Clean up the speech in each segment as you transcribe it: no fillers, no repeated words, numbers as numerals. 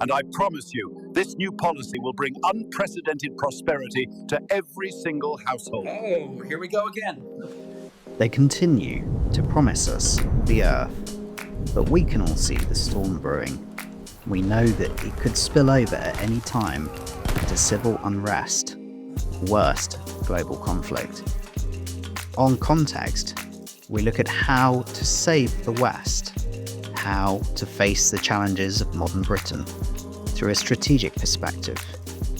And I promise you, this new policy will bring unprecedented prosperity to every single household. Oh, here we go again. They continue to promise us the earth, but we can all see the storm brewing. We know that it could spill over at any time into civil unrest, worst, global conflict. On Context, we look at how to save the West, how to face the challenges of modern Britain through a strategic perspective.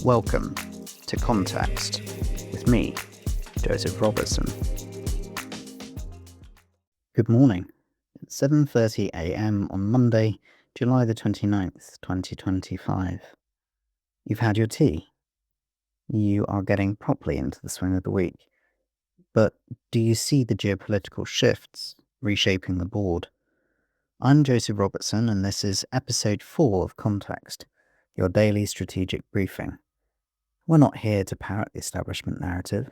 Welcome to Context with me, Joseph Robertson. Good morning. It's 7:30 a.m. on Monday, July the 29th, 2025. You've had your tea. You are getting properly into the swing of the week. But do you see the geopolitical shifts reshaping the board? I'm Joseph Robertson, and this is episode 4 of Context, your daily strategic briefing. We're not here to parrot the establishment narrative.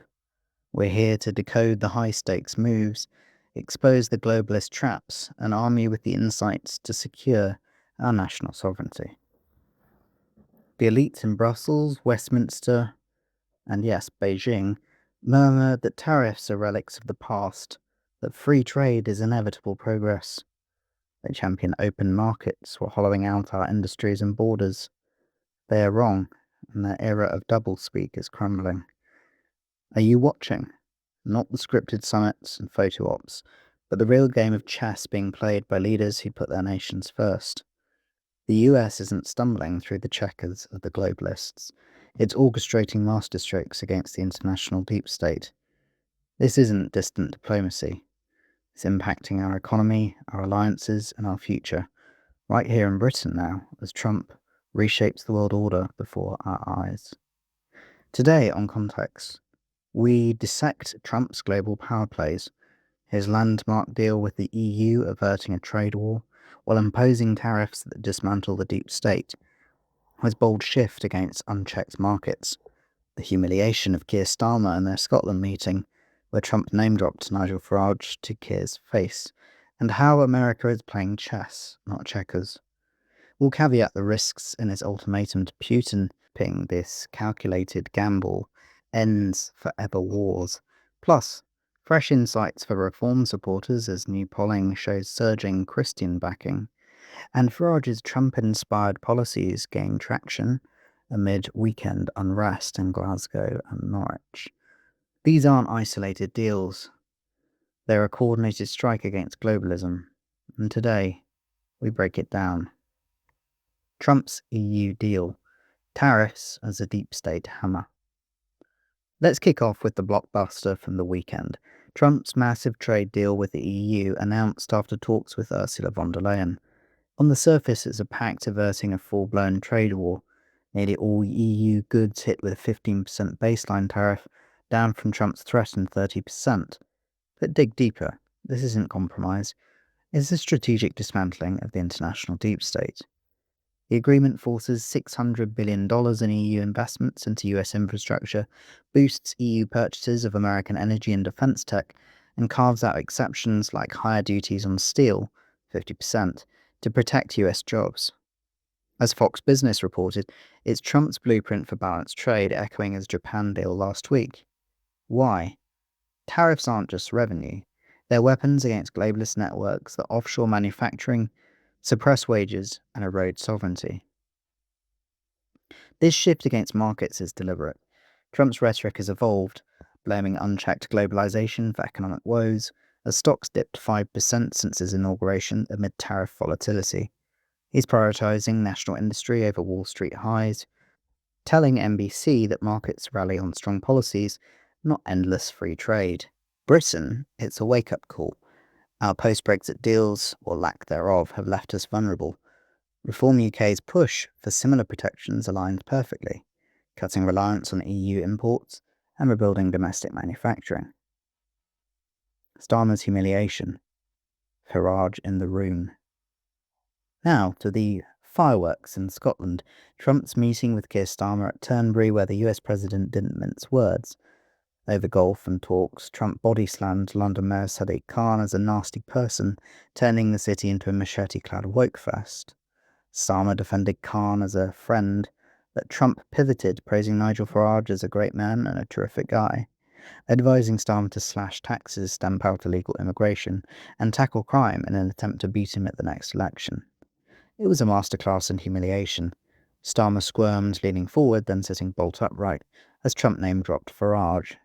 We're here to decode the high-stakes moves, expose the globalist traps, and arm you with the insights to secure our national sovereignty. The elites in Brussels, Westminster, and yes, Beijing, murmur that tariffs are relics of the past, that free trade is inevitable progress. They champion open markets while hollowing out our industries and borders. They are wrong, and their era of doublespeak is crumbling. Are you watching? Not the scripted summits and photo ops, but the real game of chess being played by leaders who put their nations first. The US isn't stumbling through the checkers of the globalists. It's orchestrating masterstrokes against the international deep state. This isn't distant diplomacy. It's impacting our economy, our alliances, and our future, right here in Britain now, as Trump reshapes the world order before our eyes. Today on Context, we dissect Trump's global power plays, his landmark deal with the EU averting a trade war, while imposing tariffs that dismantle the deep state, his bold shift against unchecked markets, the humiliation of Keir Starmer and their Scotland meeting, where Trump name-dropped Nigel Farage to Keir's face, and how America is playing chess, not checkers. We'll caveat the risks in his ultimatum to Putin, ping this calculated gamble ends forever wars, plus fresh insights for reform supporters as new polling shows surging Christian backing, and Farage's Trump-inspired policies gain traction amid weekend unrest in Glasgow and Norwich. These aren't isolated deals. They're a coordinated strike against globalism, and today we break it down. Trump's EU deal, tariffs as a deep state hammer. Let's kick off with the blockbuster from the weekend. Trump's massive trade deal with the EU announced after talks with Ursula von der Leyen. On the surface, it's a pact averting a full-blown trade war. Nearly all EU goods hit with a 15% baseline tariff, down from Trump's threatened 30%. But dig deeper. This isn't compromise. It's a strategic dismantling of the international deep state. The agreement forces $600 billion in EU investments into US infrastructure, boosts EU purchases of American energy and defense tech, and carves out exceptions like higher duties on steel, 50%, to protect US jobs. As Fox Business reported, it's Trump's blueprint for balanced trade, echoing his Japan deal last week. Why? Tariffs aren't just revenue. They're weapons against globalist networks that offshore manufacturing, suppress wages, and erode sovereignty. This shift against markets is deliberate. Trump's rhetoric has evolved, blaming unchecked globalization for economic woes, as stocks dipped 5% since his inauguration amid tariff volatility. He's prioritizing national industry over Wall Street highs, telling NBC that markets rally on strong policies, not endless free trade. Britain, it's a wake-up call. Our post-Brexit deals, or lack thereof, have left us vulnerable. Reform UK's push for similar protections aligns perfectly, cutting reliance on EU imports and rebuilding domestic manufacturing. Starmer's humiliation. Farage in the room. Now to the fireworks in Scotland. Trump's meeting with Keir Starmer at Turnberry, where the US president didn't mince words. Over golf and talks, Trump body-slammed London Mayor Sadiq Khan as a nasty person, turning the city into a machete-clad woke fest. Starmer defended Khan as a friend, but Trump pivoted, praising Nigel Farage as a great man and a terrific guy, advising Starmer to slash taxes, stamp out illegal immigration, and tackle crime in an attempt to beat him at the next election. It was a masterclass in humiliation. Starmer squirmed, leaning forward, then sitting bolt upright, as Trump name-dropped Farage.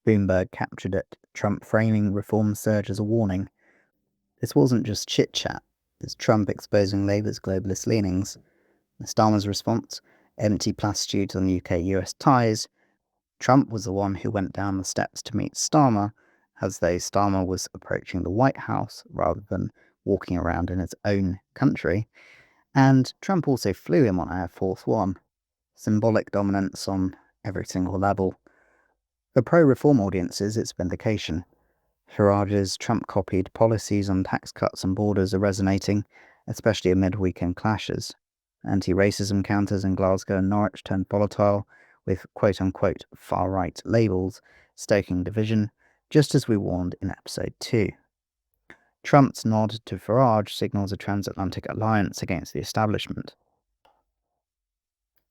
Bloomberg captured it, Trump framing reform surge as a warning. This wasn't just chit-chat, it's Trump exposing Labour's globalist leanings. Starmer's response, empty platitudes on UK-US ties. Trump was the one who went down the steps to meet Starmer, as though Starmer was approaching the White House rather than walking around in his own country. And Trump also flew him on Air Force One. Symbolic dominance on every single level. For pro-reform audiences, it's vindication. Farage's Trump-copied policies on tax cuts and borders are resonating, especially amid weekend clashes. Anti-racism counters in Glasgow and Norwich turned volatile, with quote-unquote far-right labels, stoking division, just as we warned in episode 2. Trump's nod to Farage signals a transatlantic alliance against the establishment.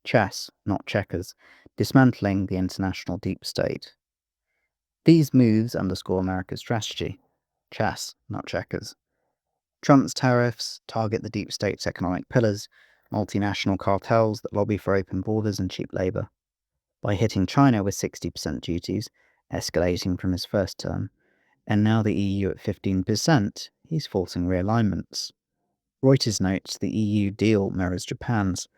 Chess, not checkers, dismantling the international deep state. These moves underscore America's strategy. Chess, not checkers. Trump's tariffs target the deep state's economic pillars, multinational cartels that lobby for open borders and cheap labour. By hitting China with 60% duties, escalating from his first term, and now the EU at 15%, he's forcing realignments. Reuters notes the EU deal mirrors Japan's,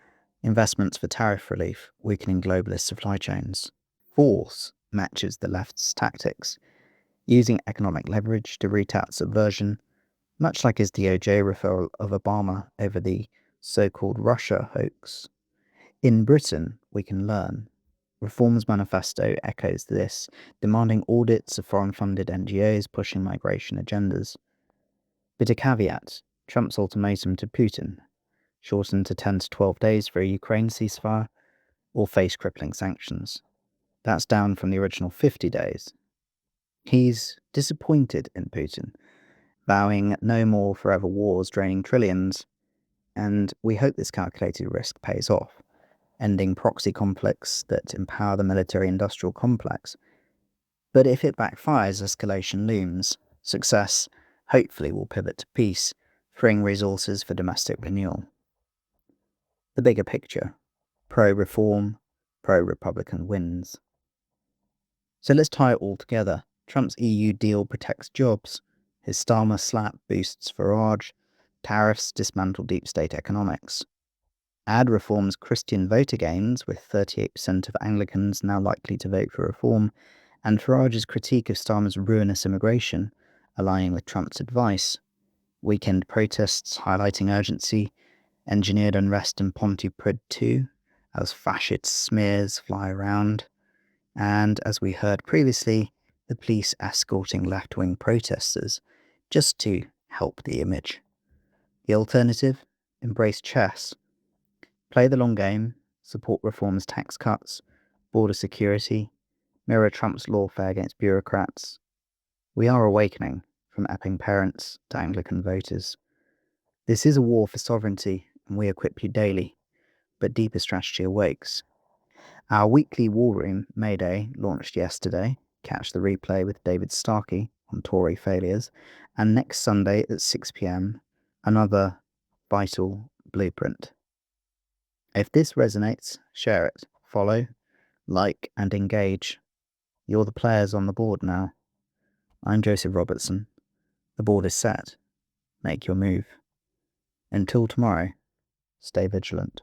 investments for tariff relief, weakening globalist supply chains. Force matches the left's tactics, using economic leverage to root out subversion, much like his DOJ referral of Obama over the so-called Russia hoax. In Britain, we can learn. Reform's manifesto echoes this, demanding audits of foreign-funded NGOs pushing migration agendas. But a caveat, Trump's ultimatum to Putin, shortened to 10 to 12 days for a Ukraine ceasefire, or face crippling sanctions. That's down from the original 50 days. He's disappointed in Putin, vowing no more forever wars draining trillions, and we hope this calculated risk pays off, ending proxy conflicts that empower the military-industrial complex. But if it backfires, escalation looms. Success, hopefully, will pivot to peace, freeing resources for domestic renewal. The bigger picture. Pro-reform, pro-Republican wins. So let's tie it all together. Trump's EU deal protects jobs. His Starmer slap boosts Farage. Tariffs dismantle deep state economics. Add reform's Christian voter gains, with 38% of Anglicans now likely to vote for reform, and Farage's critique of Starmer's ruinous immigration, aligning with Trump's advice. Weekend protests highlighting urgency, engineered unrest in Pontypridd too, as fascist smears fly around, and as we heard previously, the police escorting left-wing protesters, just to help the image. The alternative? Embrace chess. Play the long game, support reform's tax cuts, border security, mirror Trump's lawfare against bureaucrats. We are awakening, from Epping parents to Anglican voters. This is a war for sovereignty, and we equip you daily, but deeper strategy awakes. Our weekly War Room, Mayday, launched yesterday. Catch the replay with David Starkey on Tory failures, and next Sunday at 6 p.m, another vital blueprint. If this resonates, share it, follow, like, and engage. You're the players on the board now. I'm Joseph Robertson. The board is set. Make your move. Until tomorrow, stay vigilant.